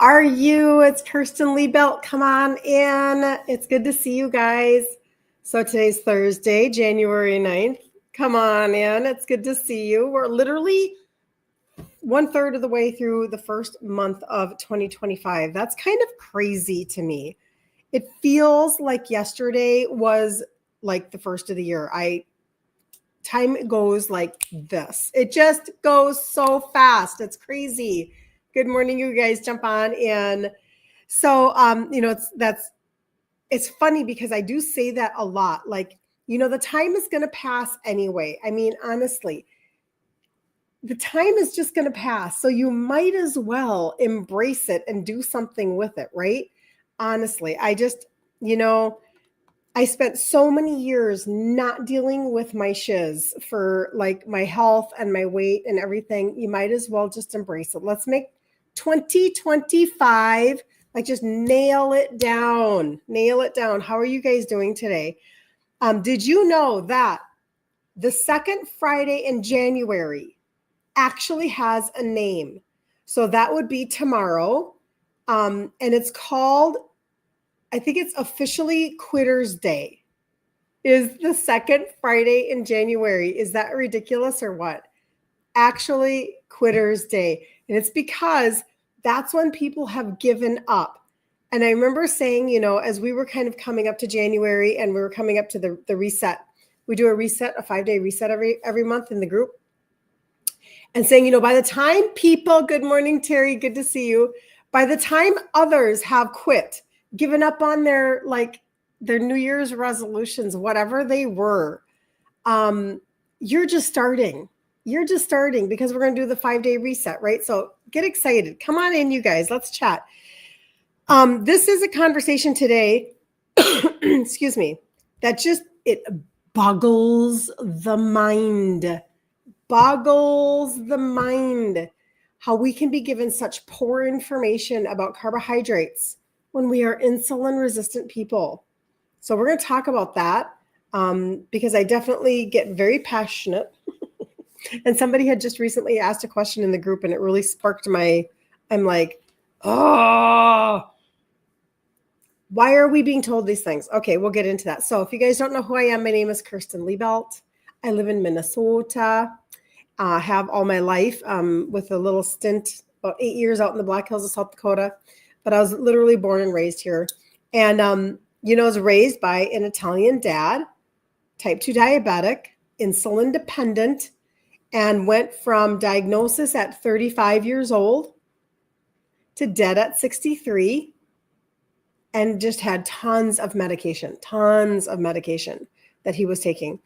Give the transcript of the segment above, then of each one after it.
Are you? It's Kirsten Liebelt. Come on in. It's good to see you guys. So today's Thursday, January 9th. Come on in. It's good to see you. We're literally 1/3 of the way through the first month of 2025. That's kind of crazy to me. It feels like yesterday was like the first of the year. Time goes like this. It just goes so fast. It's crazy. Good morning, you guys. Jump on in. So, it's funny because I do say that a lot. Like, the time is going to pass anyway. I mean, honestly, the time is just going to pass. So you might as well embrace it and do something with it, right? Honestly, I spent so many years not dealing with my shiz for like my health and my weight and everything. You might as well just embrace it. Let's make 2025, like just nail it down. Nail it down. How are you guys doing today? Did you know that the second Friday in January actually has a name? So that would be tomorrow. And it's called, I think it's officially Quitter's Day. Is the second Friday in January. Is that ridiculous or what? Actually, Quitter's Day. And it's because that's when people have given up. And I remember saying, as we were kind of coming up to January and we were coming up to the reset, we do a reset, a 5-day reset every month in the group. And saying, by the time people, good morning, Terry, good to see you. By the time others have quit, given up on their New Year's resolutions, whatever they were, you're just starting. You're just starting because we're going to do the 5-day reset, right? So get excited. Come on in, you guys. Let's chat. This is a conversation today, excuse me, that it boggles the mind. Boggles the mind how we can be given such poor information about carbohydrates when we are insulin resistant people. So we're going to talk about that because I definitely get very passionate. And somebody had just recently asked a question in the group and it really sparked I'm like, oh, why are we being told these things? Okay, we'll get into that. So if you guys don't know who I am, my name is Kirsten Liebelt. I live in Minnesota. Have all my life with a little stint, about 8 years out in the Black Hills of South Dakota. But I was literally born and raised here. And, I was raised by an Italian dad, type 2 diabetic, insulin dependent, and went from diagnosis at 35 years old to dead at 63, and just had tons of medication that he was taking.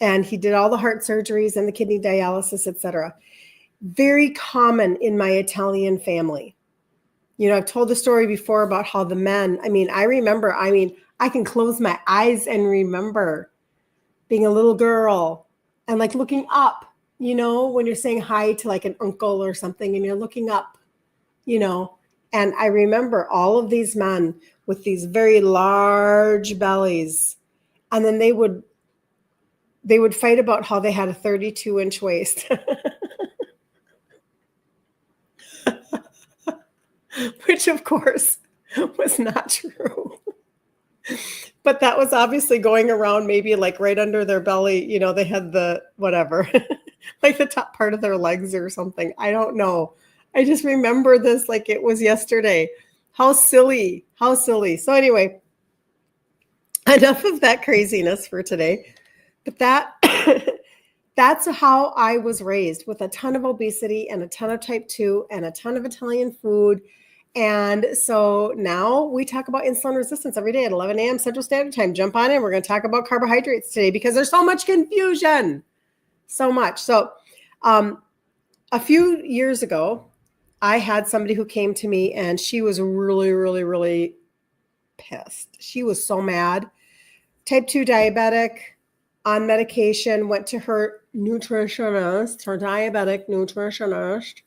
And he did all the heart surgeries and the kidney dialysis, etc. Very common in my Italian family. I've told the story before about how the men, I can close my eyes and remember being a little girl and like looking up, when you're saying hi to like an uncle or something and you're looking up, and I remember all of these men with these very large bellies, and then they would fight about how they had a 32-inch waist. Which of course was not true. But that was obviously going around maybe like right under their belly. They had the whatever, like the top part of their legs or something. I don't know. I just remember this like it was yesterday. How silly. How silly. So anyway, enough of that craziness for today. But that's how I was raised, with a ton of obesity and a ton of type 2 and a ton of Italian food. And so now we talk about insulin resistance every day at 11 a.m. Central Standard Time. Jump on in. We're going to talk about carbohydrates today because there's so much confusion. So much. So a few years ago, I had somebody who came to me and she was really, really, really pissed. She was so mad. Type 2 diabetic, on medication, went to her nutritionist, her diabetic nutritionist.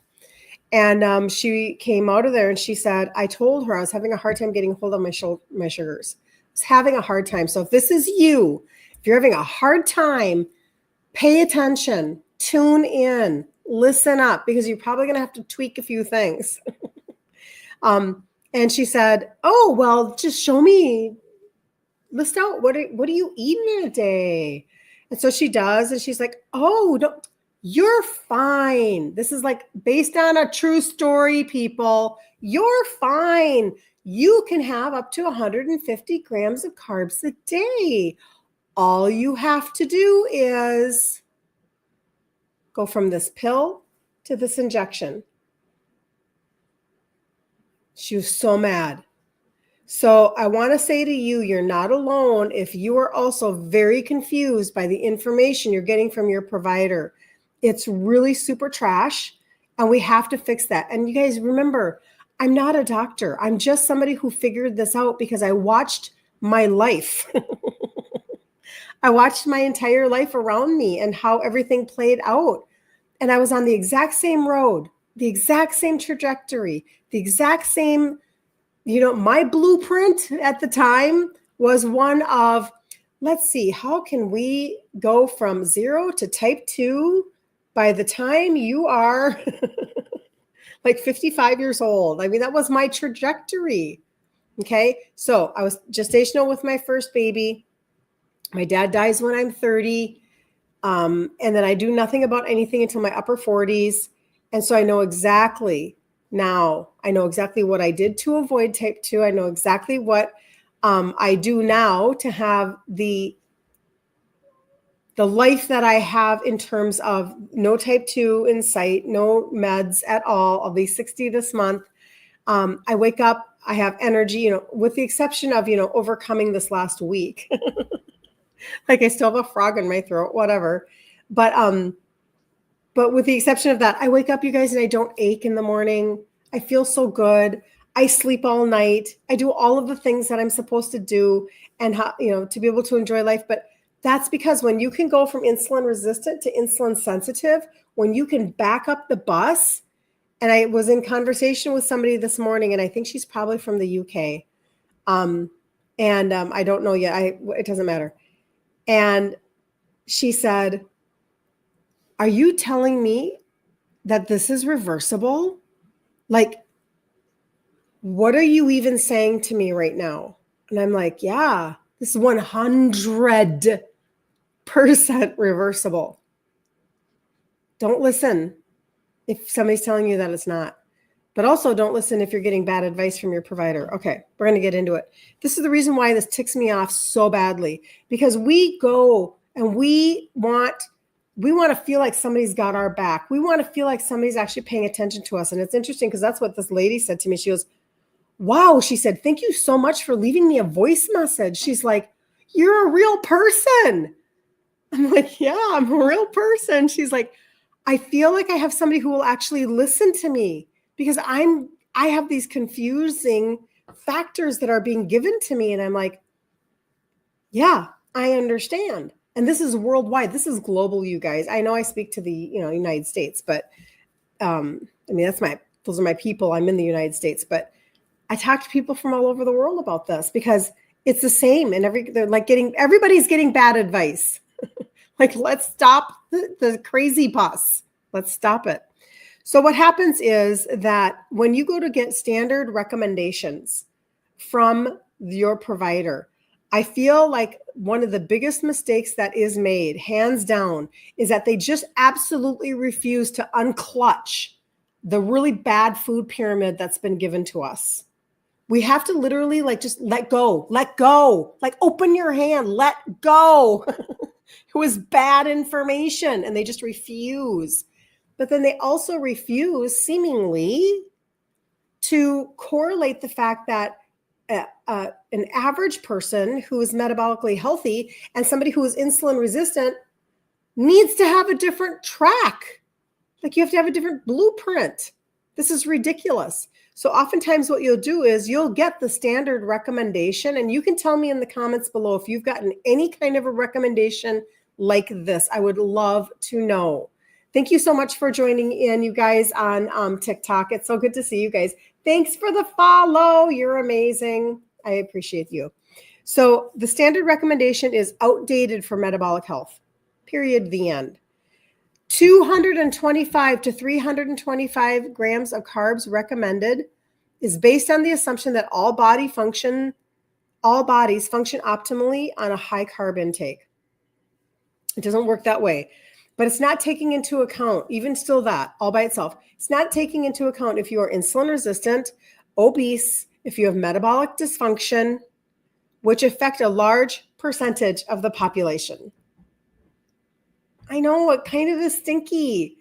And she came out of there and she said, I told her I was having a hard time getting hold of my sugars. I was having a hard time. So if this is you, if you're having a hard time, pay attention, tune in, listen up, because you're probably going to have to tweak a few things. And she said, oh, well, just show me, list out what are you eating in a day? And so she does, and she's like, oh, don't, you're fine. This is like based on a true story, people. You're fine. You can have up to 150 grams of carbs a day. All you have to do is go from this pill to this injection. She was so mad. So I want to say to you, you're not alone if you are also very confused by the information you're getting from your provider. It's really super trash, and we have to fix that. And you guys remember, I'm not a doctor. I'm just somebody who figured this out because I watched my life. I watched my entire life around me and how everything played out. And I was on the exact same road, the exact same trajectory, the exact same, my blueprint at the time was one of, let's see, how can we go from 0 to type 2 by the time you are like 55 years old? I mean, that was my trajectory. Okay. So I was gestational with my first baby. My dad dies when I'm 30. And then I do nothing about anything until my upper 40s. And so I know exactly now, I know exactly what I did to avoid type 2. I know exactly what I do now to have the life that I have in terms of no type 2 in sight, no meds at all. I'll be 60 this month. I wake up, I have energy, with the exception of, overcoming this last week. Like I still have a frog in my throat, whatever. But with the exception of that, I wake up, you guys, and I don't ache in the morning. I feel so good. I sleep all night. I do all of the things that I'm supposed to do and to be able to enjoy life. But that's because when you can go from insulin resistant to insulin sensitive, when you can back up the bus, and I was in conversation with somebody this morning, and I think she's probably from the UK. I don't know yet. It doesn't matter. And she said, are you telling me that this is reversible? Like, what are you even saying to me right now? And I'm like, yeah, this is 100% reversible. Don't listen if somebody's telling you that it's not. But also don't listen if you're getting bad advice from your provider. Okay, we're going to get into it. This is the reason why this ticks me off so badly, because we go and we want to feel like somebody's got our back. We want to feel like somebody's actually paying attention to us. And it's interesting because that's what this lady said to me. She goes, wow, she said, thank you so much for leaving me a voice message. She's like, you're a real person. I'm like, yeah, I'm a real person. She's like, I feel like I have somebody who will actually listen to me because I have these confusing factors that are being given to me. And I'm like, yeah, I understand. And this is worldwide. This is global, you guys. I know I speak to the, United States, but those are my people. I'm in the United States, but I talk to people from all over the world about this because it's the same. And everybody's getting bad advice. Like, let's stop the crazy bus. Let's stop it. So what happens is that when you go to get standard recommendations from your provider, I feel like one of the biggest mistakes that is made, hands down, is that they just absolutely refuse to unclutch the really bad food pyramid that's been given to us. We have to literally just let go, like open your hand, let go. It was bad information and they just refuse. But then they also refuse seemingly to correlate the fact that an average person who is metabolically healthy and somebody who is insulin resistant needs to have a different track. Like you have to have a different blueprint. This is ridiculous. So oftentimes what you'll do is you'll get the standard recommendation, and you can tell me in the comments below if you've gotten any kind of a recommendation like this. I would love to know. Thank you so much for joining in, you guys, on TikTok. It's so good to see you guys. Thanks for the follow. You're amazing. I appreciate you. So the standard recommendation is outdated for metabolic health, period, the end. 225 to 325 grams of carbs recommended is based on the assumption that all bodies function optimally on a high carb intake. It doesn't work that way. But it's not taking into account, even still that, all by itself, it's not taking into account if you are insulin resistant, obese, if you have metabolic dysfunction, which affect a large percentage of the population. I know it kind of is stinky,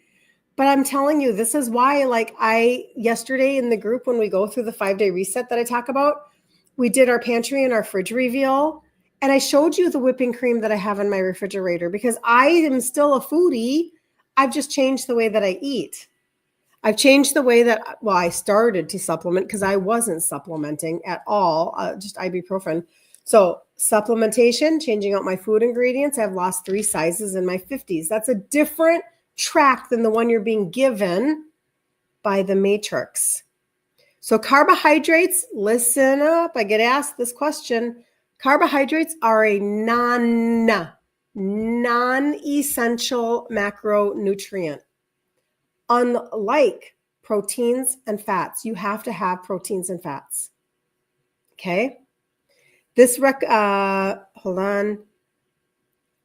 but I'm telling you, this is why, like yesterday in the group, when we go through the 5-day reset that I talk about, we did our pantry and our fridge reveal. And I showed you the whipping cream that I have in my refrigerator because I am still a foodie. I've just changed the way that I eat. I've changed the way that, I started to supplement because I wasn't supplementing at all, just ibuprofen. So supplementation, changing out my food ingredients. I've lost 3 sizes in my 50s. That's a different track than the one you're being given by the matrix. So carbohydrates, listen up. I get asked this question. Carbohydrates are a non-essential macronutrient. Unlike proteins and fats, you have to have proteins and fats. Okay? This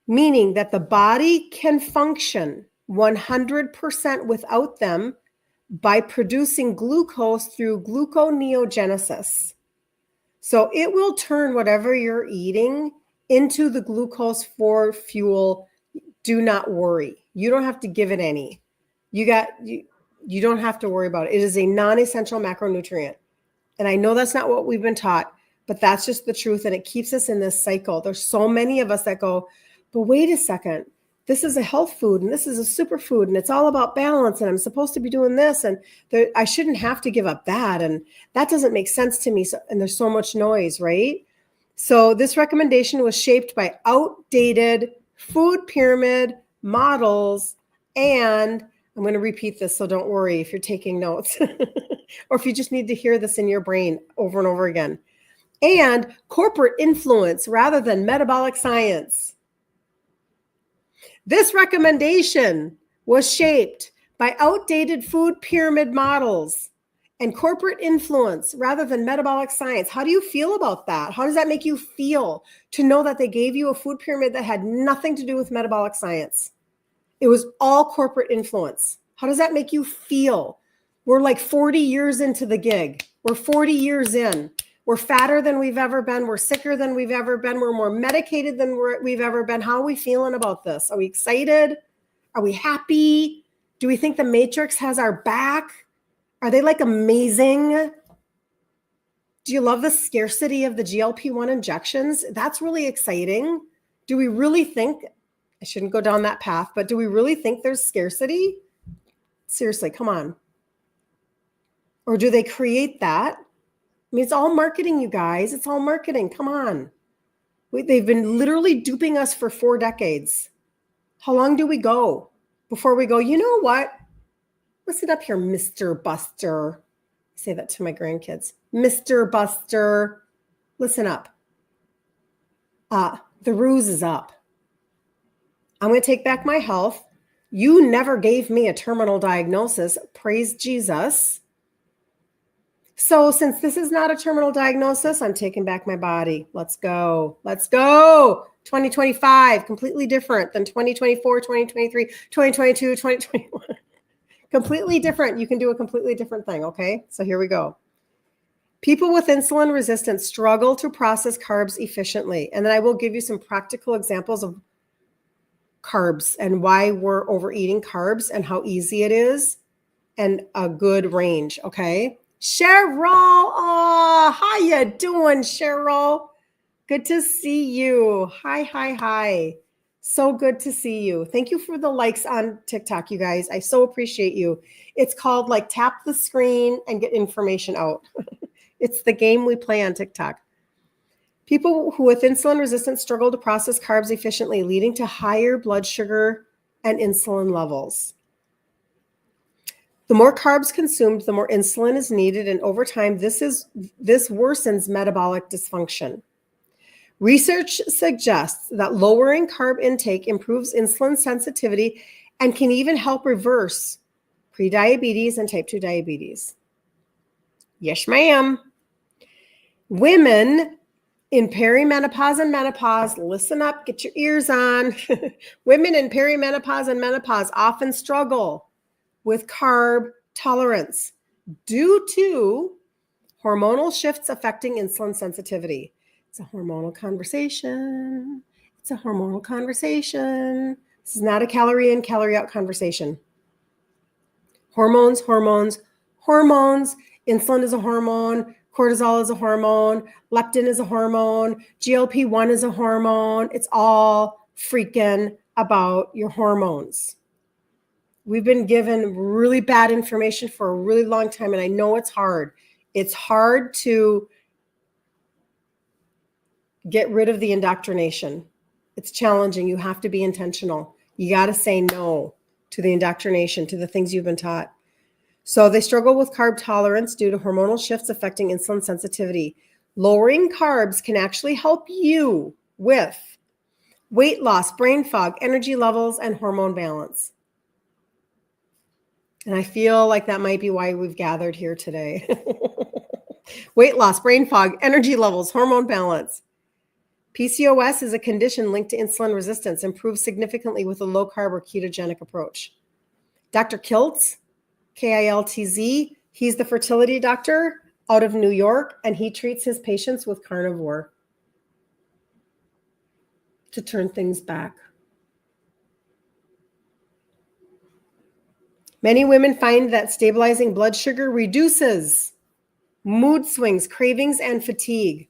meaning that the body can function 100% without them by producing glucose through gluconeogenesis. So it will turn whatever you're eating into the glucose for fuel. Do not worry. You don't have to give it any. You don't have to worry about it. It is a non-essential macronutrient. And I know that's not what we've been taught, but that's just the truth. And it keeps us in this cycle. There's so many of us that go, but wait a second. This is a health food and this is a superfood and it's all about balance and I'm supposed to be doing this and I shouldn't have to give up that. And that doesn't make sense to me. So, and there's so much noise, right? So this recommendation was shaped by outdated food pyramid models. And I'm going to repeat this, so don't worry if you're taking notes or if you just need to hear this in your brain over and over again. And corporate influence rather than metabolic science. This recommendation was shaped by outdated food pyramid models and corporate influence rather than metabolic science. How do you feel about that? How does that make you feel to know that they gave you a food pyramid that had nothing to do with metabolic science? It was all corporate influence. How does that make you feel? We're like 40 years into the gig. We're 40 years in. We're fatter than we've ever been. We're sicker than we've ever been. We're more medicated than we've ever been. How are we feeling about this? Are we excited? Are we happy? Do we think the Matrix has our back? Are they like amazing? Do you love the scarcity of the GLP-1 injections? That's really exciting. Do we really think, I shouldn't go down that path, but do we really think there's scarcity? Seriously, come on. Or do they create that? I mean, it's all marketing, you guys. It's all marketing. Come on. They've been literally duping us for 4 decades. How long do we go before we go, you know what? Listen up here, Mr. Buster. I say that to my grandkids. Mr. Buster, listen up. The ruse is up. I'm going to take back my health. You never gave me a terminal diagnosis. Praise Jesus. So since this is not a terminal diagnosis, I'm taking back my body. Let's go. Let's go. 2025, completely different than 2024, 2023, 2022, 2021. Completely different. You can do a completely different thing, okay? So here we go. People with insulin resistance struggle to process carbs efficiently. And then I will give you some practical examples of carbs and why we're overeating carbs and how easy it is and a good range, okay? Cheryl, oh, how you doing, Cheryl? Good to see you. Hi. So good to see you. Thank you for the likes on TikTok, you guys. I so appreciate you. It's called like tap the screen and get information out. It's the game we play on TikTok. People who with insulin resistance struggle to process carbs efficiently, leading to higher blood sugar and insulin levels. The more carbs consumed, the more insulin is needed, and over time, this worsens metabolic dysfunction. Research suggests that lowering carb intake improves insulin sensitivity and can even help reverse prediabetes and type 2 diabetes. Yes, ma'am. Women in perimenopause and menopause, listen up, get your ears on. Women in perimenopause and menopause often struggle with carb tolerance due to hormonal shifts affecting insulin sensitivity. It's a hormonal conversation. It's a hormonal conversation. This is not a calorie in, calorie out conversation. Hormones, hormones, hormones. Insulin is a hormone. Cortisol is a hormone. Leptin is a hormone. GLP-1 is a hormone. It's all freaking about your hormones. We've been given really bad information for a really long time, and I know it's hard. It's hard to get rid of the indoctrination. It's challenging. You have to be intentional. You got to say no to the indoctrination, to the things you've been taught. So they struggle with carb tolerance due to hormonal shifts affecting insulin sensitivity. Lowering carbs can actually help you with weight loss, brain fog, energy levels, and hormone balance. And I feel like that might be why we've gathered here today. Weight loss, brain fog, energy levels, hormone balance. PCOS is a condition linked to insulin resistance, improves significantly with a low carb or ketogenic approach. Dr. Kiltz, Kiltz, he's the fertility doctor out of New York, and he treats his patients with carnivore to turn things back. Many women find that stabilizing blood sugar reduces mood swings, cravings, and fatigue.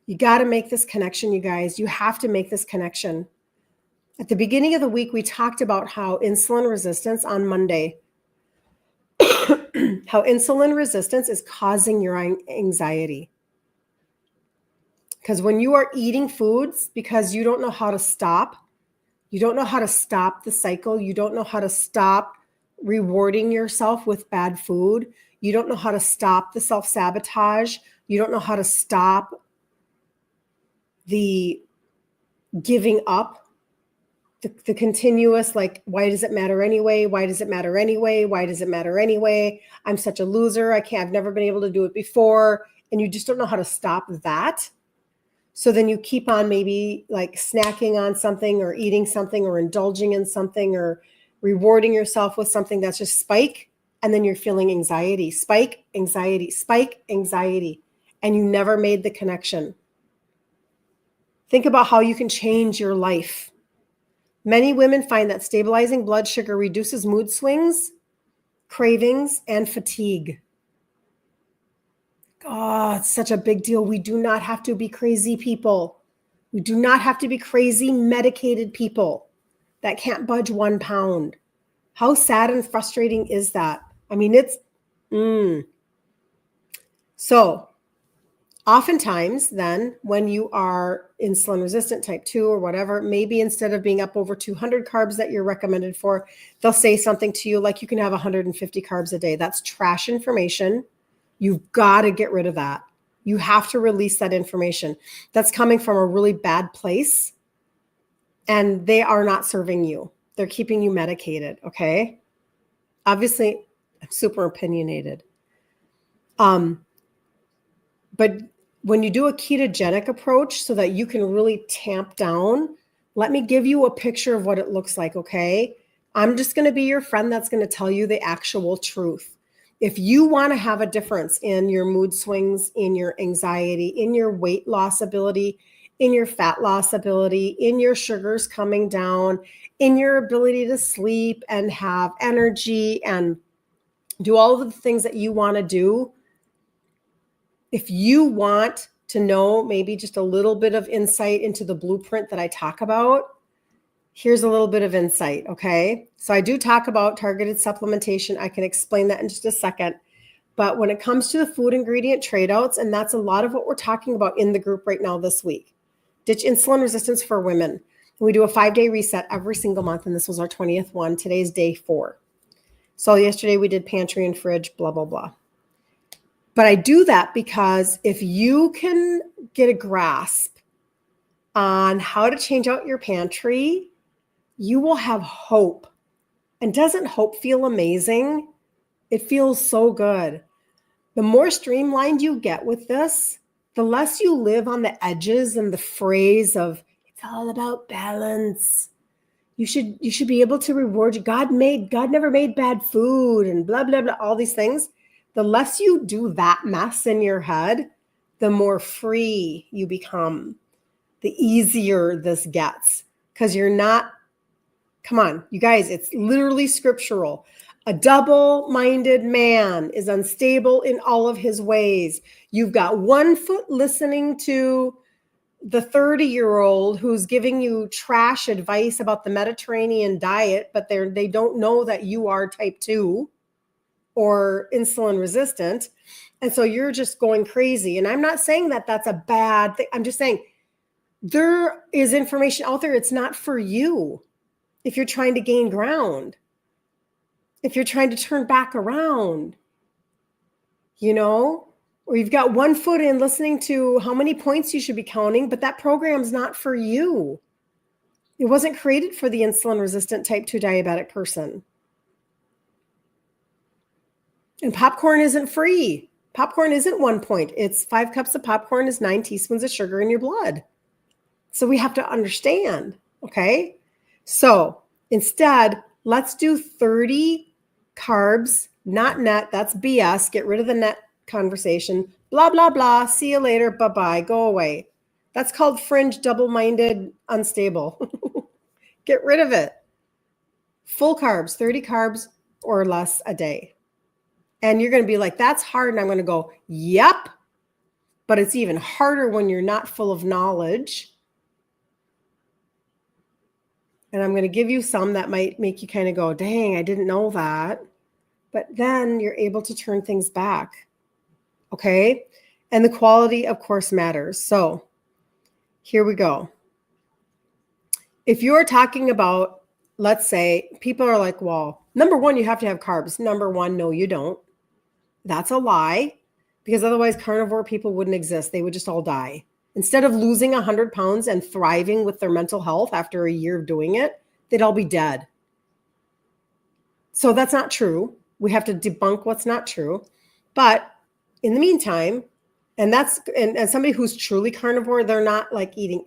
You got to make this connection, you guys. You have to make this connection. At the beginning of the week, we talked about how insulin resistance on Monday, how insulin resistance is causing your anxiety. Because when you are eating foods, because you don't know how to stop, you don't know how to stop the cycle, you don't know how to stop rewarding yourself with bad food, you don't know how to stop the self-sabotage, you don't know how to stop the giving up, the continuous, like, why does it matter anyway? Why does it matter anyway? Why does it matter anyway? I'm such a loser. I've never been able to do it before. And you just don't know how to stop that. So then you keep on maybe like snacking on something or eating something or indulging in something or rewarding yourself with something that's just spike. And then you're feeling anxiety, spike, anxiety, spike, anxiety. And you never made the connection. Think about how you can change your life. Many women find that stabilizing blood sugar reduces mood swings, cravings, and fatigue. Oh, it's such a big deal. We do not have to be crazy people. We do not have to be crazy medicated people that can't budge 1 pound. How sad and frustrating is that? I mean, it's, So oftentimes then when you are insulin resistant type 2 or whatever, maybe instead of being up over 200 carbs that you're recommended for, they'll say something to you like you can have 150 carbs a day. That's trash information. You've got to get rid of that. You have to release that information. That's coming from a really bad place, and they are not serving you. They're keeping you medicated, okay? Obviously, I'm super opinionated. But when you do a ketogenic approach so that you can really tamp down, let me give you a picture of what it looks like, okay? I'm just going to be your friend that's going to tell you the actual truth. If you want to have a difference in your mood swings, in your anxiety, in your weight loss ability, in your fat loss ability, in your sugars coming down, in your ability to sleep and have energy and do all of the things that you want to do, if you want to know maybe just a little bit of insight into the blueprint that I talk about, here's a little bit of insight, okay? So I do talk about targeted supplementation. I can explain that in just a second. But when it comes to the food ingredient trade-outs, and that's a lot of what we're talking about in the group right now this week, ditch insulin resistance for women. We do a 5-day reset every single month, and this was our 20th one. Today's day 4. So yesterday we did pantry and fridge, blah, blah, blah. But I do that because if you can get a grasp on how to change out your pantry, you will have hope. And doesn't hope feel amazing? It feels so good. The more streamlined you get with this, the less you live on the edges and the phrase of it's all about balance. You should be able to reward you. God never made bad food and blah, blah, blah, all these things. The less you do that mess in your head, the more free you become, the easier this gets. Because you're not, come on, you guys, it's literally scriptural. A double-minded man is unstable in all of his ways. You've got one foot listening to the 30-year-old who's giving you trash advice about the Mediterranean diet, but they don't know that you are type 2 or insulin resistant. And so you're just going crazy. And I'm not saying that that's a bad thing. I'm just saying there is information out there. It's not for you if you're trying to gain ground, if you're trying to turn back around, or you've got one foot in listening to how many points you should be counting, but that program's not for you. It wasn't created for the insulin resistant type 2 diabetic person. And popcorn isn't free. Popcorn isn't 1 point. It's 5 cups of popcorn is 9 teaspoons of sugar in your blood. So we have to understand, okay? So instead, let's do 30 carbs, not net. That's BS. Get rid of the net conversation. Blah, blah, blah. See you later. Bye-bye. Go away. That's called fringe, double-minded, unstable. Get rid of it. Full carbs, 30 carbs or less a day. And you're going to be like, that's hard. And I'm going to go, yep. But it's even harder when you're not full of knowledge. And I'm going to give you some that might make you kind of go, dang, I didn't know that. But then you're able to turn things back. Okay? And the quality, of course, matters. So here we go. If you're talking about, let's say, people are like, well, number one, you have to have carbs. Number one, no, you don't. That's a lie, because otherwise carnivore people wouldn't exist. They would just all die. Instead of losing 100 pounds and thriving with their mental health after a year of doing it, they'd all be dead. So that's not true. We have to debunk what's not true. But in the meantime, and somebody who's truly carnivore, they're not like eating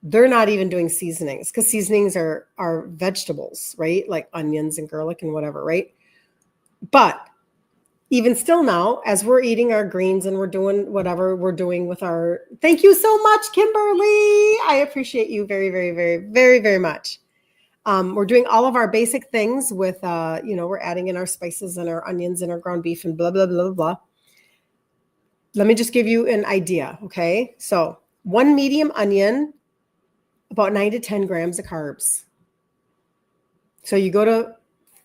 they're not even doing seasonings, because seasonings are vegetables, right? Like onions and garlic and whatever, right? But even still now, as we're eating our greens and we're doing whatever we're doing with our, thank you so much, Kimberly. I appreciate you very, very, very, very, very much. We're doing all of our basic things with, we're adding in our spices and our onions and our ground beef and blah, blah, blah, blah, blah. Let me just give you an idea, okay? So 1 medium onion, about 9 to 10 grams of carbs. So you go to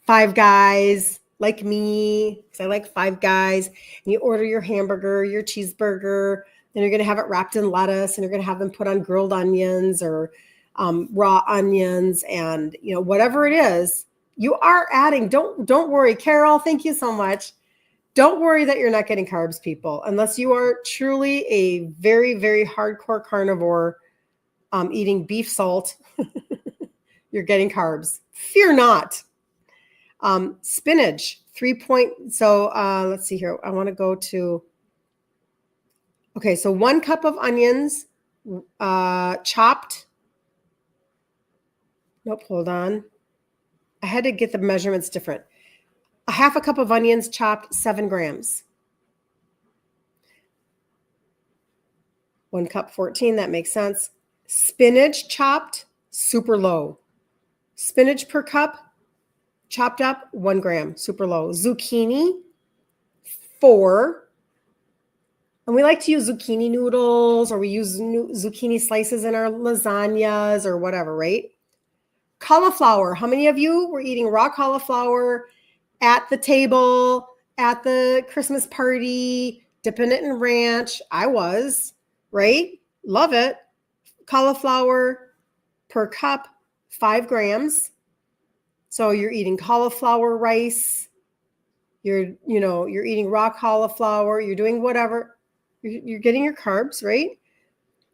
Five Guys, like me, because I like Five Guys, and you order your hamburger, your cheeseburger, and you're going to have it wrapped in lettuce, and you're going to have them put on grilled onions or raw onions, and whatever it is, you are adding. Don't worry, Carol. Thank you so much. Don't worry that you're not getting carbs, people, unless you are truly a very, very hardcore carnivore, eating beef salt. You're getting carbs. Fear not. Spinach, 3 point. So let's see here. I want to go to, okay. So 1 cup of onions, chopped. Nope. Hold on. I had to get the measurements different. A half a cup of onions chopped, 7 grams. 1 cup, 14. That makes sense. Spinach chopped, super low. Spinach per cup, chopped up, 1 gram, super low. Zucchini, 4. And we like to use zucchini noodles, or we use zucchini slices in our lasagnas or whatever, right? Cauliflower. How many of you were eating raw cauliflower at the table, at the Christmas party, dipping it in ranch? I was, right? Love it. Cauliflower per cup, 5 grams. So you're eating cauliflower rice, you're eating raw cauliflower, you're doing whatever, you're getting your carbs, right?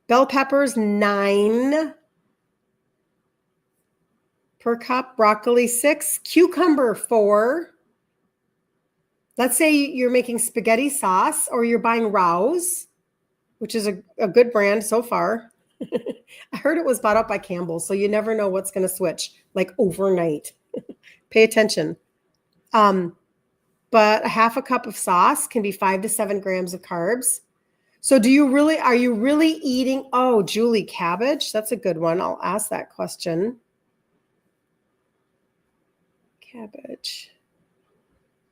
Bell peppers, 9 per cup, broccoli, 6, cucumber, 4. Let's say you're making spaghetti sauce or you're buying Rouse, which is a good brand so far. I heard it was bought up by Campbell's, so you never know what's going to switch like overnight. Pay attention. But a half a cup of sauce can be 5 to 7 grams of carbs. So are you really eating? Oh, Julie, cabbage. That's a good one. I'll ask that question. Cabbage.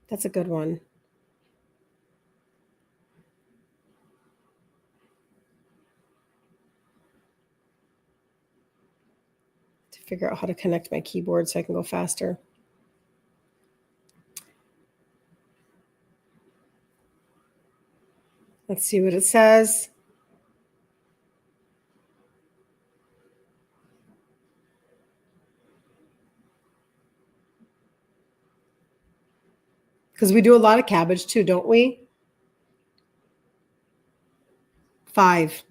That's a good one. To figure out how to connect my keyboard so I can go faster. Let's see what it says. Because we do a lot of cabbage too, don't we? 5.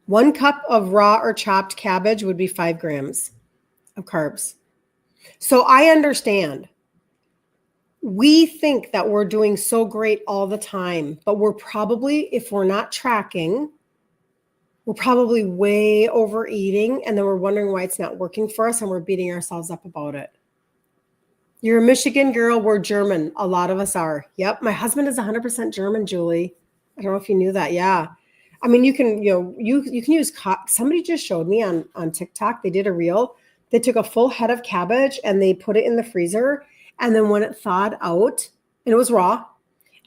1 cup of raw or chopped cabbage would be 5 grams of carbs. So I understand. We think that we're doing so great all the time, but we're probably, if we're not tracking, we're probably way overeating, and then we're wondering why it's not working for us, and we're beating ourselves up about it. You're a Michigan girl. We're German. A lot of us are. Yep. My husband is 100% German, Julie. I don't know if you knew that. Yeah. I mean, you can use, somebody just showed me on TikTok. They did a reel. They took a full head of cabbage and they put it in the freezer. And then when it thawed out, and it was raw,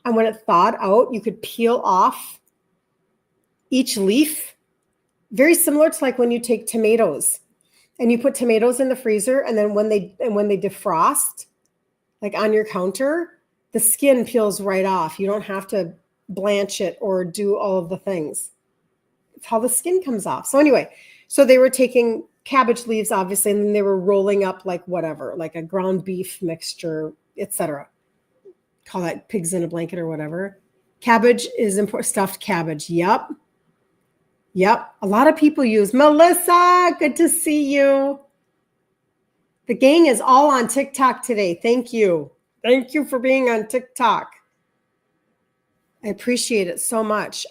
and when it thawed out, you could peel off each leaf. Very similar to like when you take tomatoes and you put tomatoes in the freezer, and then when they defrost, like on your counter, the skin peels right off. You don't have to blanch it or do all of the things. It's how the skin comes off. So anyway, so they were taking cabbage leaves, obviously, and then they were rolling up like whatever, like a ground beef mixture, etc. Call that pigs in a blanket or whatever. Cabbage is important. Stuffed cabbage. Yep. A lot of people use Melissa. Good to see you. The gang is all on TikTok today. Thank you. Thank you for being on TikTok. I appreciate it so much.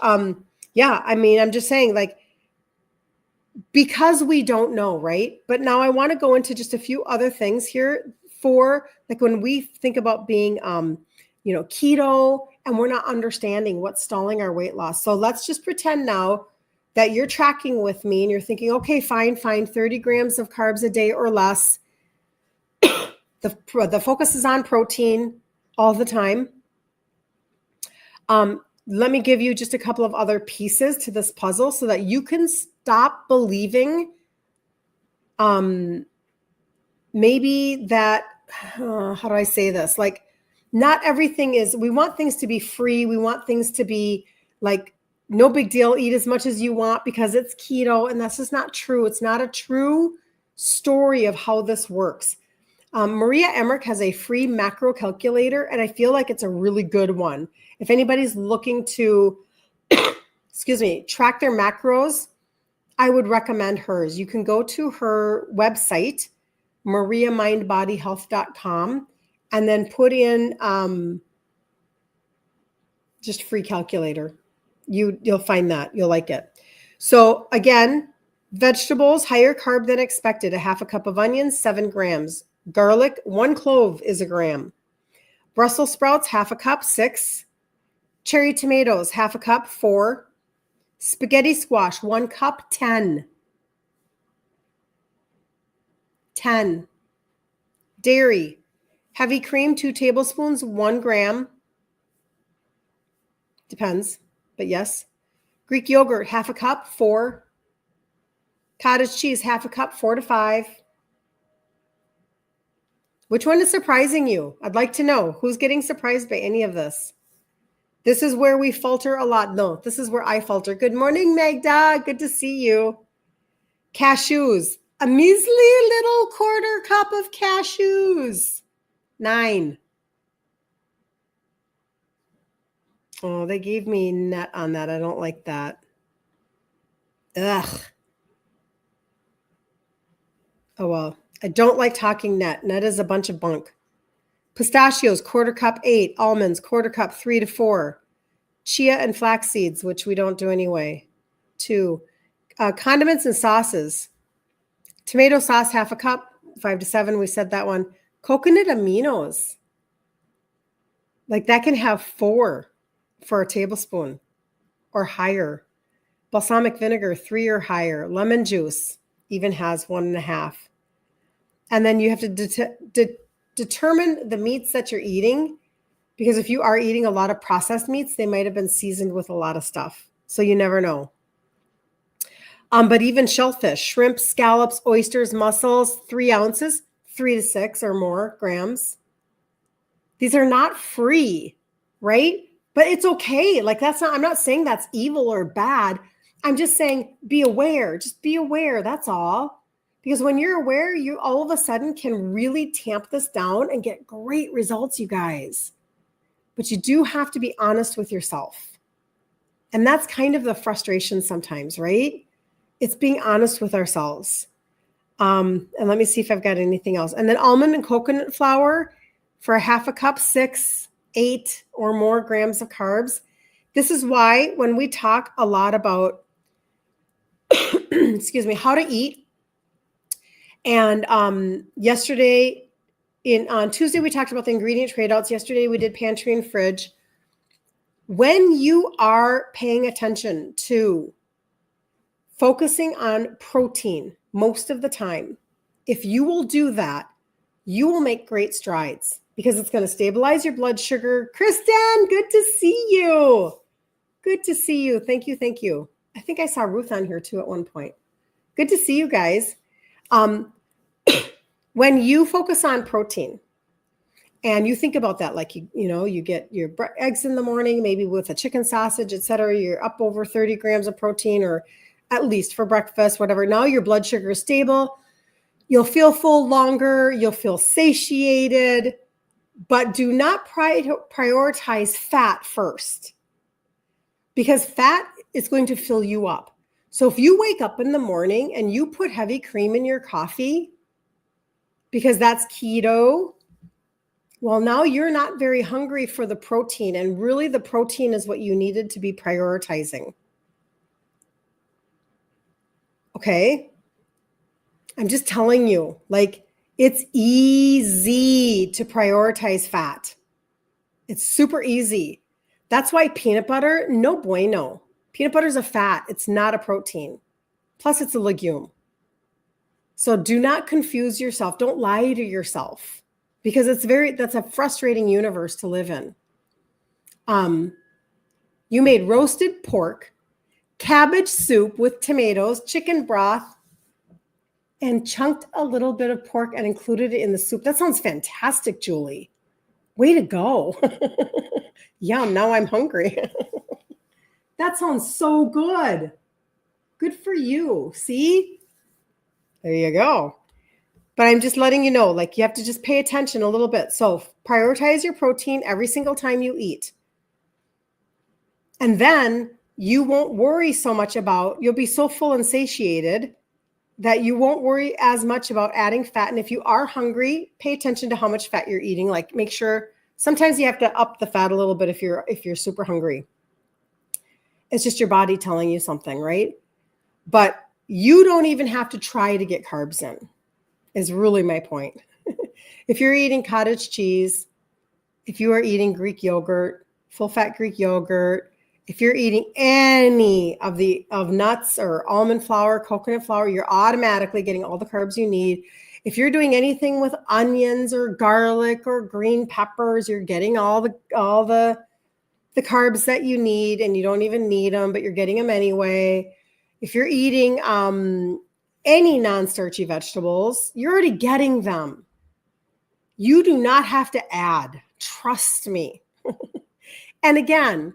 Yeah, I mean, I'm just saying, like, because we don't know, right? But now I want to go into just a few other things here for like when we think about being keto and we're not understanding what's stalling our weight loss. So let's just pretend now that you're tracking with me and you're thinking, okay, fine, 30 grams of carbs a day or less. The focus is on protein all the time. Let me give you just a couple of other pieces to this puzzle so that you can stop believing maybe that, how do I say this? Like, not everything is, we want things to be free. We want things to be like, no big deal, eat as much as you want because it's keto. And that's just not true. It's not a true story of how this works. Maria Emmerich has a free macro calculator, and I feel like it's a really good one. If anybody's looking to, track their macros, I would recommend hers. You can go to her website, mariamindbodyhealth.com, and then put in just free calculator. You'll find that. You'll like it. So again, vegetables, higher carb than expected. A half a cup of onions, 7 grams. Garlic, 1 clove is a gram. Brussels sprouts, half a cup, 6. Cherry tomatoes, half a cup, 4. Spaghetti squash, 1 cup, 10. 10. Dairy, heavy cream, 2 tablespoons, 1 gram. Depends, but yes. Greek yogurt, half a cup, 4. Cottage cheese, half a cup, 4 to 5. Which one is surprising you? I'd like to know who's getting surprised by any of this. This is where we falter a lot. No, this is where I falter. Good morning, Magda. Good to see you. Cashews, a measly little quarter cup of cashews. 9. Oh, they gave me net on that. I don't like that. Ugh. Oh, well. I don't like talking net. Net is a bunch of bunk. Pistachios, quarter cup 8. Almonds, quarter cup 3 to 4. Chia and flax seeds, which we don't do anyway, 2. Condiments and sauces. Tomato sauce, half a cup, 5 to 7. We said that one. Coconut aminos. Like that can have 4 for a tablespoon or higher. Balsamic vinegar, 3 or higher. Lemon juice even has 1.5. And then you have to determine the meats that you're eating, because if you are eating a lot of processed meats, they might have been seasoned with a lot of stuff. So you never know. But even shellfish, shrimp, scallops, oysters, mussels, 3 ounces, 3 to 6 or more grams. These are not free, right? But it's okay. Like I'm not saying that's evil or bad. I'm just saying be aware. Just be aware. That's all. Because when you're aware, you all of a sudden can really tamp this down and get great results, you guys. But you do have to be honest with yourself. And that's kind of the frustration sometimes, right? It's being honest with ourselves. And let me see if I've got anything else. And then almond and coconut flour for a half a cup, 6, 8 or more grams of carbs. This is why when we talk a lot about, excuse me, how to eat. And yesterday, on Tuesday, we talked about the ingredient trade outs. Yesterday, we did pantry and fridge. When you are paying attention to focusing on protein most of the time, if you will do that, you will make great strides because it's going to stabilize your blood sugar. Kristen, good to see you. Good to see you. Thank you. Thank you. I think I saw Ruth on here too at one point. Good to see you guys. When you focus on protein and you think about that, like, you get your eggs in the morning, maybe with a chicken sausage, et cetera, you're up over 30 grams of protein, or at least for breakfast, whatever. Now your blood sugar is stable. You'll feel full longer. You'll feel satiated, but do not prioritize fat first, because fat is going to fill you up. So if you wake up in the morning and you put heavy cream in your coffee because that's keto, well, now you're not very hungry for the protein. And really the protein is what you needed to be prioritizing. Okay. I'm just telling you, like, it's easy to prioritize fat. It's super easy. That's why peanut butter, no bueno. Peanut butter is a fat. It's not a protein. Plus, it's a legume. So do not confuse yourself. Don't lie to yourself, because that's a frustrating universe to live in. You made roasted pork, cabbage soup with tomatoes, chicken broth, and chunked a little bit of pork and included it in the soup. That sounds fantastic, Julie. Way to go. Yum, now I'm hungry. That sounds so good. Good for you. See? There you go. But I'm just letting you know, like, you have to just pay attention a little bit. So prioritize your protein every single time you eat. And then you won't worry so much you'll be so full and satiated that you won't worry as much about adding fat. And if you are hungry, pay attention to how much fat you're eating. Like, make sure, sometimes you have to up the fat a little bit if you're super hungry. It's just your body telling you something, right? But you don't even have to try to get carbs in, is really my point. If you're eating cottage cheese, if you are eating Greek yogurt, full fat Greek yogurt, if you're eating any of nuts or almond flour, coconut flour, you're automatically getting all the carbs you need. If you're doing anything with onions or garlic or green peppers, you're getting all the carbs that you need, and you don't even need them, but you're getting them anyway. If you're eating any non-starchy vegetables, you're already getting them. You do not have to add. Trust me. And again,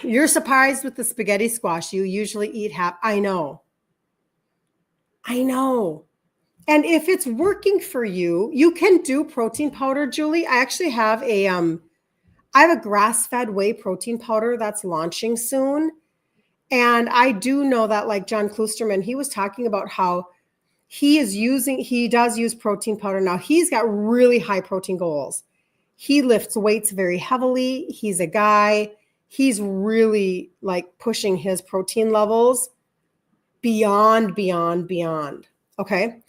you're surprised with the spaghetti squash. You usually eat half. I know. And if it's working for you, you can do protein powder, Julie. I actually have I have a grass-fed whey protein powder that's launching soon. And I do know that, like John Klusterman, he was talking about how he does use protein powder now. He's got really high protein goals. He lifts weights very heavily. He's a guy. He's really like pushing his protein levels beyond. Okay.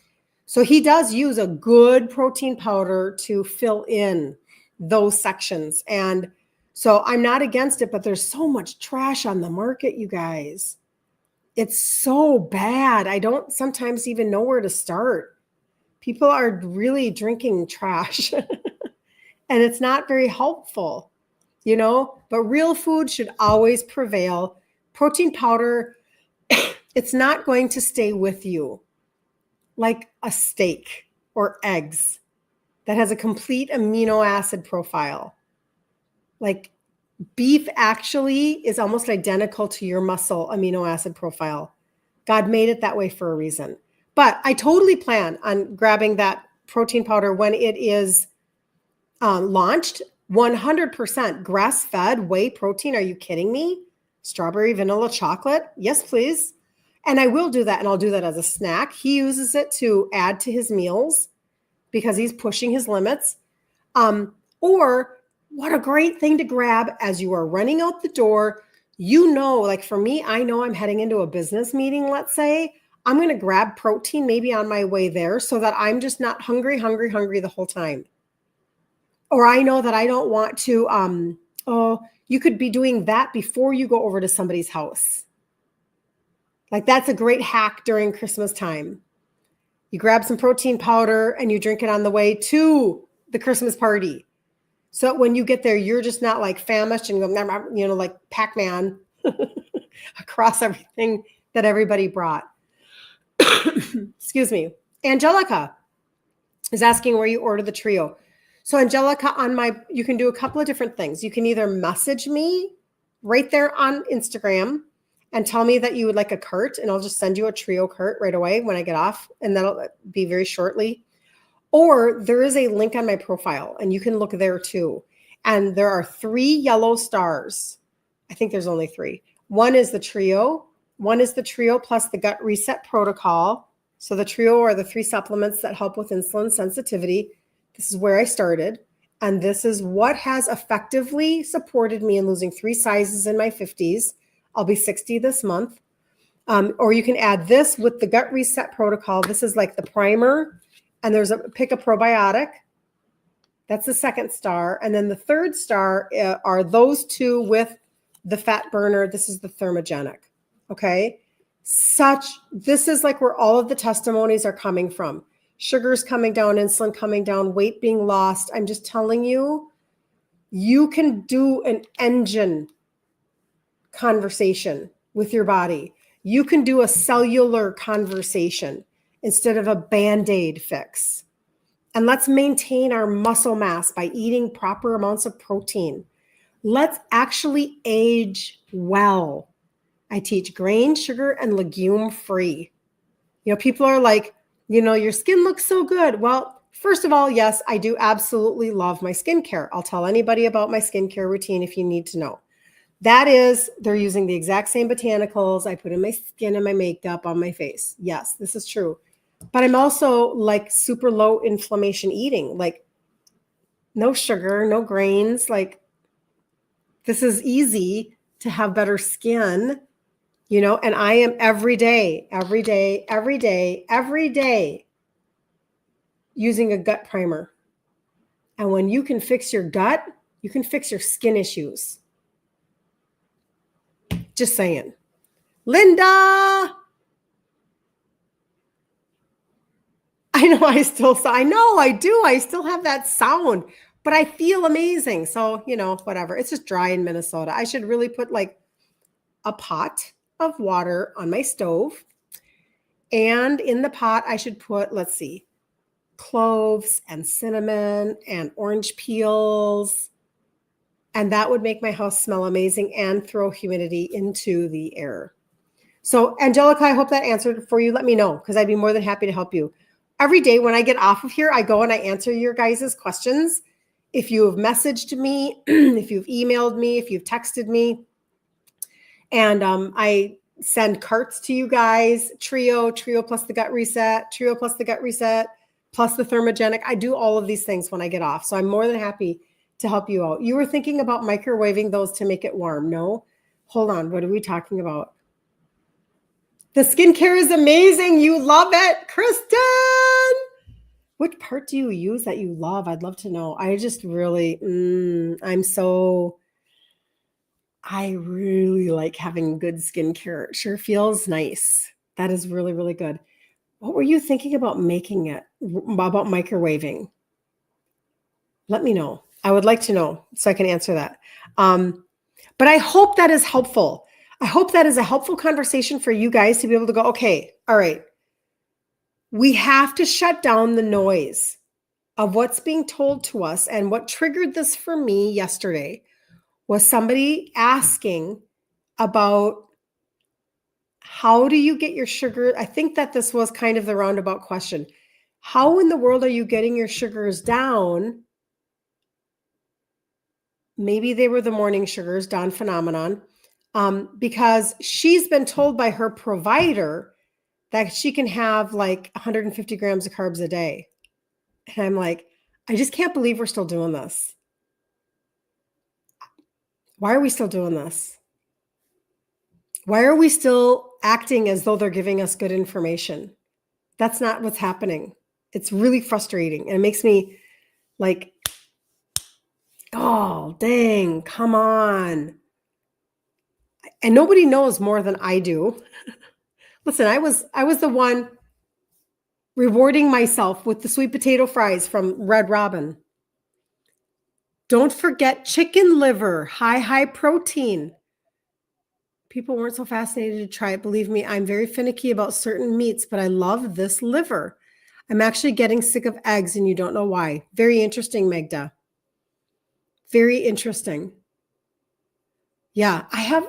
So he does use a good protein powder to fill in those sections. And so I'm not against it, but there's so much trash on the market, you guys. It's so bad. I don't sometimes even know where to start. People are really drinking trash and it's not very helpful, but real food should always prevail. Protein powder, it's not going to stay with you like a steak or eggs that has a complete amino acid profile. Like beef actually is almost identical to your muscle amino acid profile. God made it that way for a reason. But I totally plan on grabbing that protein powder when it is launched. 100% grass-fed whey protein. Are you kidding me? Strawberry vanilla chocolate? Yes, please. And I will do that, and I'll do that as a snack. He uses it to add to his meals because he's pushing his limits. Or what a great thing to grab as you are running out the door. Like for me, I know I'm heading into a business meeting, let's say. I'm going to grab protein maybe on my way there so that I'm just not hungry the whole time. Or I know that I don't want to, you could be doing that before you go over to somebody's house. Like that's a great hack during Christmas time. You grab some protein powder and you drink it on the way to the Christmas party. So when you get there, you're just not like famished and go, like Pac-Man across everything that everybody brought. Excuse me. Angelica is asking where you order the trio. So Angelica, you can do a couple of different things. You can either message me right there on Instagram and tell me that you would like a cart, and I'll just send you a trio cart right away when I get off, and that'll be very shortly. Or there is a link on my profile, and you can look there too. And there are 3 yellow stars. I think there's only 3. One is the trio. One is the trio plus the gut reset protocol. So the trio are the 3 supplements that help with insulin sensitivity. This is where I started. And this is what has effectively supported me in losing 3 sizes in my 50s. I'll be 60 this month. Or you can add this with the gut reset protocol. This is like the primer. And pick a probiotic. That's the 2nd star. And then the 3rd star are those 2 with the fat burner. This is the thermogenic. Okay. This is like where all of the testimonies are coming from. Sugars coming down, insulin coming down, weight being lost. I'm just telling you, you can do an engine conversation with your body. You can do a cellular conversation instead of a Band-Aid fix. And let's maintain our muscle mass by eating proper amounts of protein. Let's actually age well. I teach grain, sugar, and legume free. People are like, your skin looks so good. Well, first of all, yes, I do absolutely love my skincare. I'll tell anybody about my skincare routine if you need to know. That is, they're using the exact same botanicals I put in my skin and my makeup on my face. Yes, this is true. But I'm also like super low inflammation eating, like no sugar, no grains. Like this is easy to have better skin, and I am every day using a gut primer. And when you can fix your gut, you can fix your skin issues. Just saying. Linda, I know I do. I still have that sound, but I feel amazing. So, whatever. It's just dry in Minnesota. I should really put like a pot of water on my stove. And in the pot, I should put, let's see, cloves and cinnamon and orange peels. And that would make my house smell amazing and throw humidity into the air. So, Angelica, I hope that answered for you. Let me know because I'd be more than happy to help you. Every day when I get off of here, I go and I answer your guys' questions. If you have messaged me, if you've emailed me, if you've texted me, and I send carts to you guys, trio plus the gut reset, plus the thermogenic. I do all of these things when I get off. So I'm more than happy to help you out. You were thinking about microwaving those to make it warm. No? Hold on. What are we talking about? The skincare is amazing. You love it, Kristen. What part do you use that you love? I'd love to know. I just really, I really like having good skincare. It sure feels nice. That is really, really good. What were you thinking about making it, about microwaving? Let me know. I would like to know so I can answer that. But I hope that is helpful. I hope that is a helpful conversation for you guys to be able to go, okay, all right. We have to shut down the noise of what's being told to us. And what triggered this for me yesterday was somebody asking about how do you get your sugar? I think that this was kind of the roundabout question. How in the world are you getting your sugars down? Maybe they were the morning sugars, Dawn phenomenon, because she's been told by her provider that she can have like 150 grams of carbs a day. And I'm like, I just can't believe we're still doing this. Why are we still doing this? Why are we still acting as though they're giving us good information? That's not what's happening. It's really frustrating. And it makes me like, oh, dang, come on. And nobody knows more than I do. Listen, I was the one rewarding myself with the sweet potato fries from Red Robin. Don't forget chicken liver, high protein. People weren't so fascinated to try it. Believe me, I'm very finicky about certain meats, but I love this liver. I'm actually getting sick of eggs and you don't know why. Very interesting, Magda. Very interesting. Yeah, I have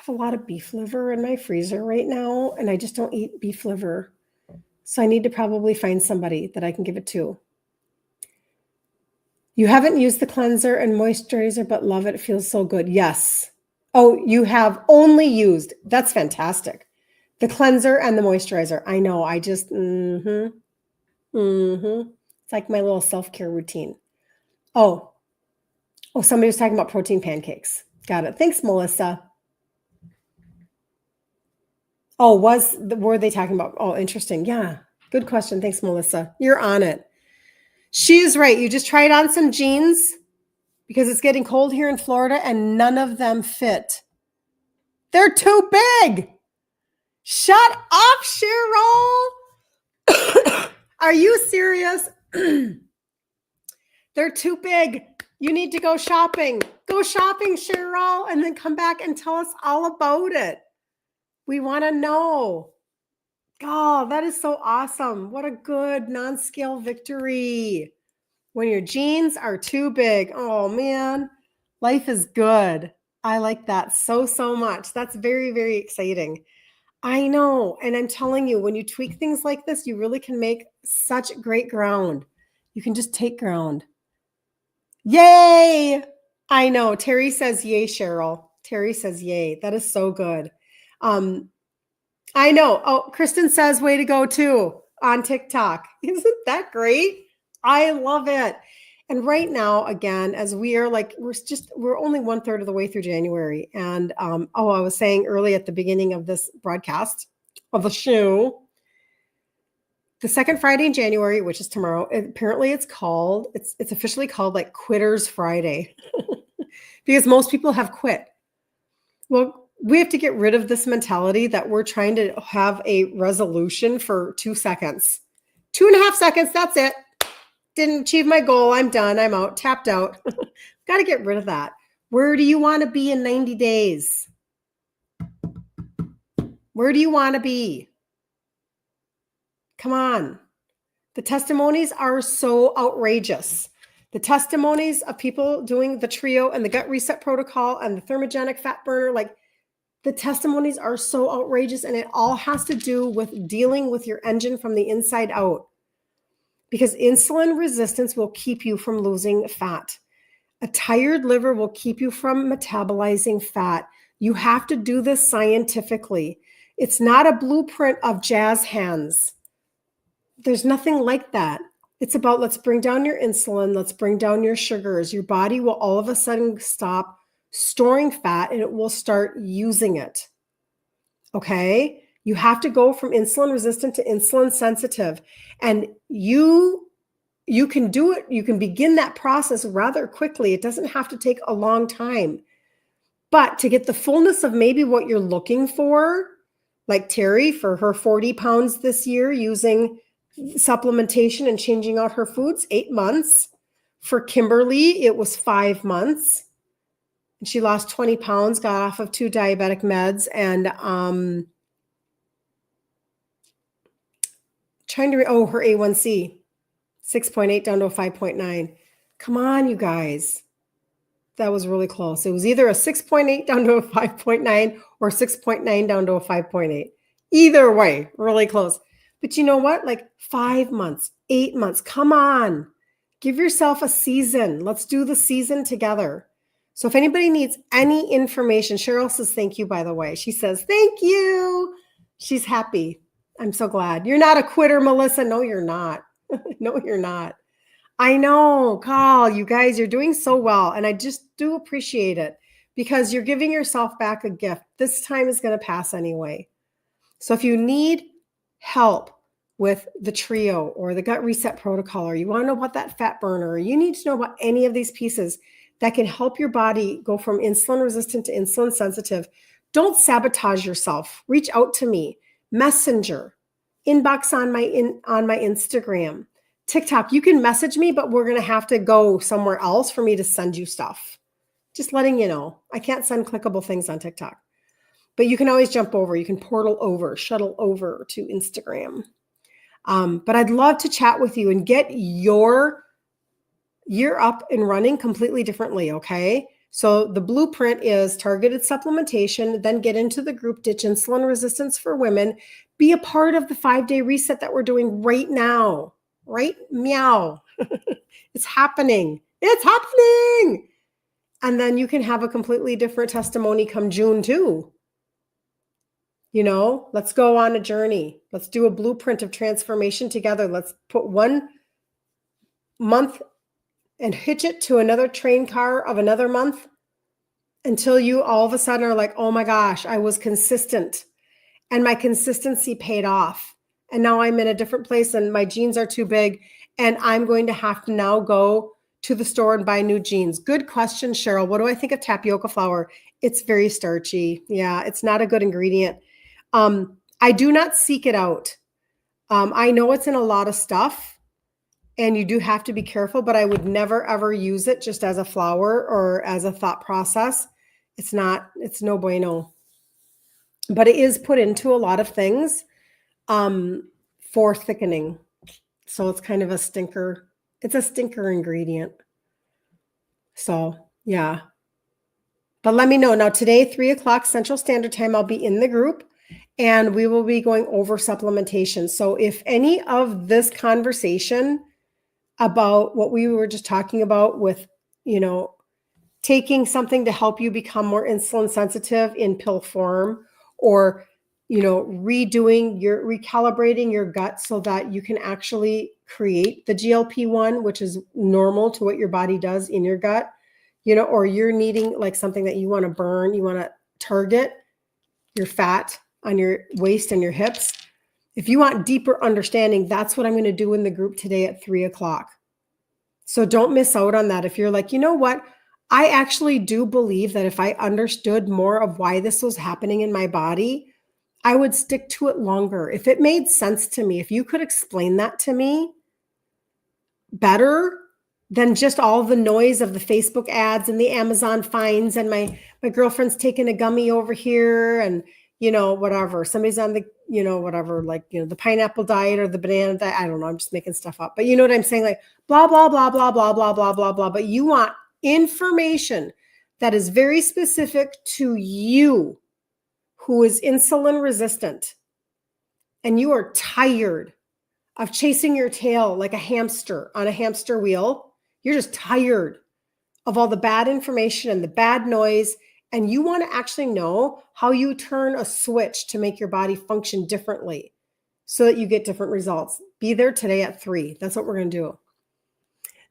a lot of beef liver in my freezer right now, and I just don't eat beef liver. So I need to probably find somebody that I can give it to. You haven't used the cleanser and moisturizer, but love it. It feels so good. Yes. Oh, you have only used. That's fantastic. The cleanser and the moisturizer. I know. I just, It's like my little self-care routine. Oh, somebody was talking about protein pancakes. Got it. Thanks, Melissa. Oh, were they talking about? Oh, interesting. Yeah. Good question. Thanks, Melissa. You're on it. She is right. You just tried on some jeans because it's getting cold here in Florida and none of them fit. They're too big. Shut up, Cheryl. Are you serious? They're too big. You need to go shopping. Go shopping, Cheryl, and then come back and tell us all about it. We want to know. Oh, that is so awesome. What a good non-scale victory. When your jeans are too big. Oh, man. Life is good. I like that so much. That's very, very exciting. I know. And I'm telling you, when you tweak things like this, you really can make such great ground. You can just take ground. Yay. I know. Terry says, yay, Cheryl. Terry says, yay. That is so good. I know. Oh, Kristen says, way to go too on TikTok. Isn't that great? I love it. And right now, again, as we are like, we're only 1/3 of the way through January. And I was saying early at the beginning of this broadcast of the show, the second Friday in January, which is tomorrow, apparently it's officially called like Quitters Friday because most people have quit. Well, we have to get rid of this mentality that we're trying to have a resolution for 2 seconds. 2.5 seconds, that's it. Didn't achieve my goal. I'm done. I'm out. Tapped out. Got to get rid of that. Where do you want to be in 90 days? Where do you want to be? Come on. The testimonies are so outrageous. The testimonies of people doing the trio and the gut reset protocol and the thermogenic fat burner, like the testimonies are so outrageous, and it all has to do with dealing with your engine from the inside out. Because insulin resistance will keep you from losing fat. A tired liver will keep you from metabolizing fat. You have to do this scientifically. It's not a blueprint of jazz hands. There's nothing like that. It's about, let's bring down your insulin. Let's bring down your sugars. Your body will all of a sudden stop storing fat and it will start using it. Okay. You have to go from insulin resistant to insulin sensitive. And you can do it. You can begin that process rather quickly. It doesn't have to take a long time. But to get the fullness of maybe what you're looking for, like Terry for her 40 pounds this year using supplementation and changing out her foods, 8 months. For Kimberly, it was 5 months. And she lost 20 pounds, got off of 2 diabetic meds, and her A1C, 6.8 down to a 5.9. Come on, you guys. That was really close. It was either a 6.8 down to a 5.9 or 6.9 down to a 5.8. Either way, really close. But you know what? Like 5 months, 8 months. Come on. Give yourself a season. Let's do the season together. So if anybody needs any information, Cheryl says thank you, by the way. She says, thank you. She's happy. I'm so glad. You're not a quitter, Melissa. No, you're not. No, you're not. I know, Carl, you guys, you're doing so well. And I just do appreciate it because you're giving yourself back a gift. This time is going to pass anyway. So if you need help with the trio or the gut reset protocol, or you want to know about that fat burner, or you need to know about any of these pieces that can help your body go from insulin resistant to insulin sensitive, don't sabotage yourself. Reach out to me. Messenger, inbox on my Instagram, TikTok. You can message me, but we're going to have to go somewhere else for me to send you stuff. Just letting you know. I can't send clickable things on TikTok. But you can always jump over. You can shuttle over to Instagram. But I'd love to chat with you and get your year up and running completely differently, okay? So the blueprint is targeted supplementation, then get into the group Ditch Insulin Resistance for Women. Be a part of the 5-day reset that we're doing right now. Right? Meow. It's happening. It's happening. And then you can have a completely different testimony come June too. You know, let's go on a journey. Let's do a blueprint of transformation together. Let's put 1 month and hitch it to another train car of another month until you all of a sudden are like, oh my gosh, I was consistent and my consistency paid off. And now I'm in a different place and my jeans are too big and I'm going to have to now go to the store and buy new jeans. Good question, Cheryl. What do I think of tapioca flour? It's very starchy. Yeah, it's not a good ingredient. I do not seek it out. I know it's in a lot of stuff and you do have to be careful, but I would never, ever use it just as a flour or as a thought process. It's no bueno. But it is put into a lot of things for thickening. So it's kind of a stinker. It's a stinker ingredient. So yeah. But let me know. Now today, 3:00 Central Standard Time, I'll be in the group and we will be going over supplementation. So if any of this conversation about what we were just talking about with, taking something to help you become more insulin sensitive in pill form, or, recalibrating your gut so that you can actually create the GLP-1, which is normal to what your body does in your gut, or you're needing like something that you want to burn, you want to target your fat on your waist and your hips. If you want deeper understanding, that's what I'm going to do in the group today at 3:00. So don't miss out on that. If you're like, you know what? I actually do believe that if I understood more of why this was happening in my body, I would stick to it longer. If it made sense to me, if you could explain that to me better than just all the noise of the Facebook ads and the Amazon finds and my girlfriend's taking a gummy over here and, whatever. Somebody's on the, whatever, like, the pineapple diet or the banana diet. I don't know. I'm just making stuff up. But you know what I'm saying? Like blah, blah, blah, blah, blah, blah, blah, blah, blah. But you want information that is very specific to you who is insulin resistant and you are tired of chasing your tail like a hamster on a hamster wheel. You're just tired of all the bad information and the bad noise. And you want to actually know how you turn a switch to make your body function differently so that you get different results. Be there today at 3. That's what we're going to do.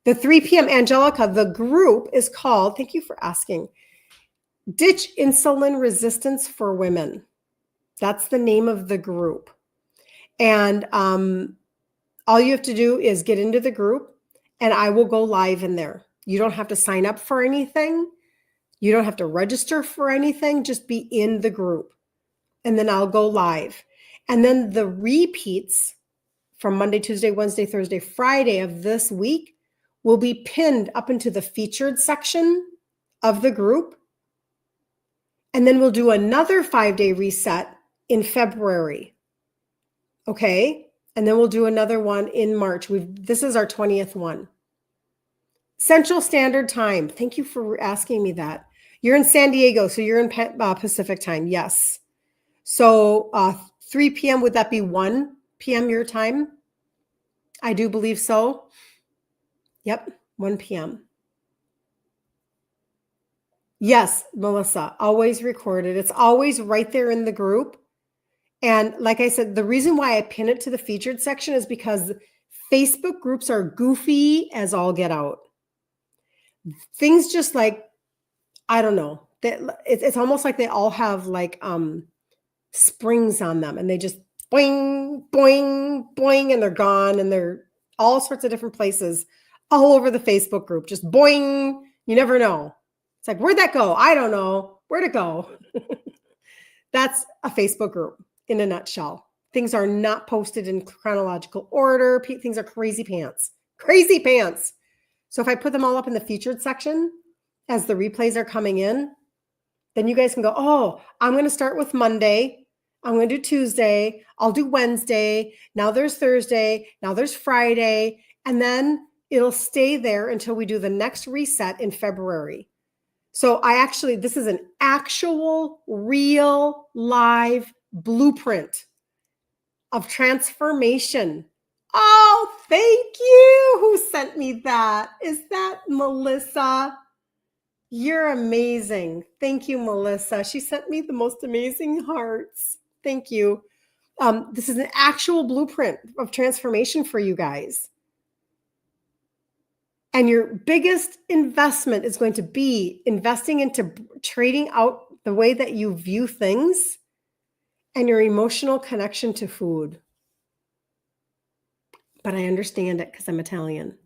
The 3 p.m. Angelica, the group is called, thank you for asking, Ditch Insulin Resistance for Women. That's the name of the group. And all you have to do is get into the group and I will go live in there. You don't have to sign up for anything. You don't have to register for anything. Just be in the group. And then I'll go live. And then the repeats from Monday, Tuesday, Wednesday, Thursday, Friday of this week will be pinned up into the featured section of the group. And then we'll do another 5-day reset in February. Okay? And then we'll do another one in March. This is our 20th one. Central Standard Time. Thank you for asking me that. You're in San Diego, so you're in Pacific Time. Yes. So 3 p.m., would that be 1 p.m. your time? I do believe so. Yep, 1 p.m. Yes, Melissa, always recorded. It's always right there in the group. And like I said, the reason why I pin it to the featured section is because Facebook groups are goofy as all get out. Things just like, I don't know. It's almost like they all have like springs on them and they just boing, boing, boing, and they're gone and they're all sorts of different places all over the Facebook group. Just boing. You never know. It's like, where'd that go? I don't know. Where'd it go? That's a Facebook group in a nutshell. Things are not posted in chronological order. Things are crazy pants. Crazy pants. So if I put them all up in the featured section as the replays are coming in, then you guys can go, oh, I'm going to start with Monday. I'm going to do Tuesday. I'll do Wednesday. Now there's Thursday. Now there's Friday. And then it'll stay there until we do the next reset in February. So this is an actual, real, live blueprint of transformation. Oh, thank you. Who sent me that? Is that Melissa? You're amazing. Thank you, Melissa. She sent me the most amazing hearts. Thank you. This is an actual blueprint of transformation for you guys. And your biggest investment is going to be investing into trading out the way that you view things and your emotional connection to food. But I understand it because I'm Italian.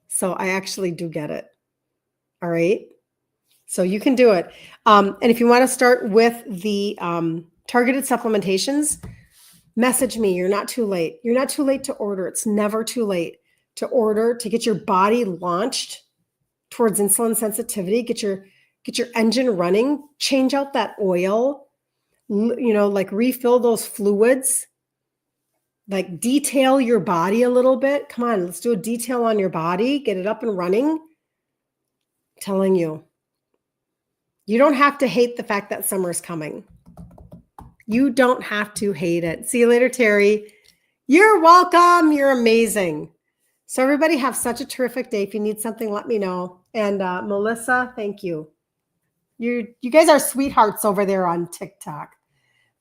So I actually do get it. All right. So you can do it. And if you want to start with the targeted supplementations, message me. You're not too late. You're not too late to order. It's never too late to order, to get your body launched towards insulin sensitivity, get your engine running, change out that oil, like refill those fluids, like detail your body a little bit. Come on, let's do a detail on your body, get it up and running. I'm telling you, you don't have to hate the fact that summer's coming. You don't have to hate it. See you later, Terry. You're welcome. You're amazing. So everybody have such a terrific day. If you need something, let me know. And Melissa, thank you. You guys are sweethearts over there on TikTok.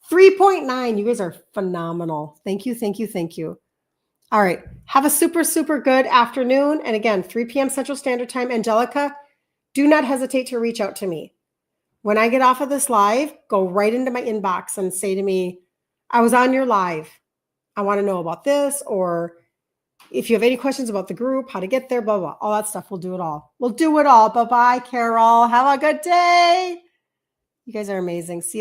3.9. You guys are phenomenal. Thank you, thank you, thank you. All right. Have a super, super good afternoon. And again, 3 p.m. Central Standard Time. Angelica, do not hesitate to reach out to me. When I get off of this live, go right into my inbox and say to me, I was on your live. I want to know about this, or if you have any questions about the group, how to get there, blah, blah, all that stuff. We'll do it all. We'll do it all. Bye-bye, Carol. Have a good day. You guys are amazing. See you.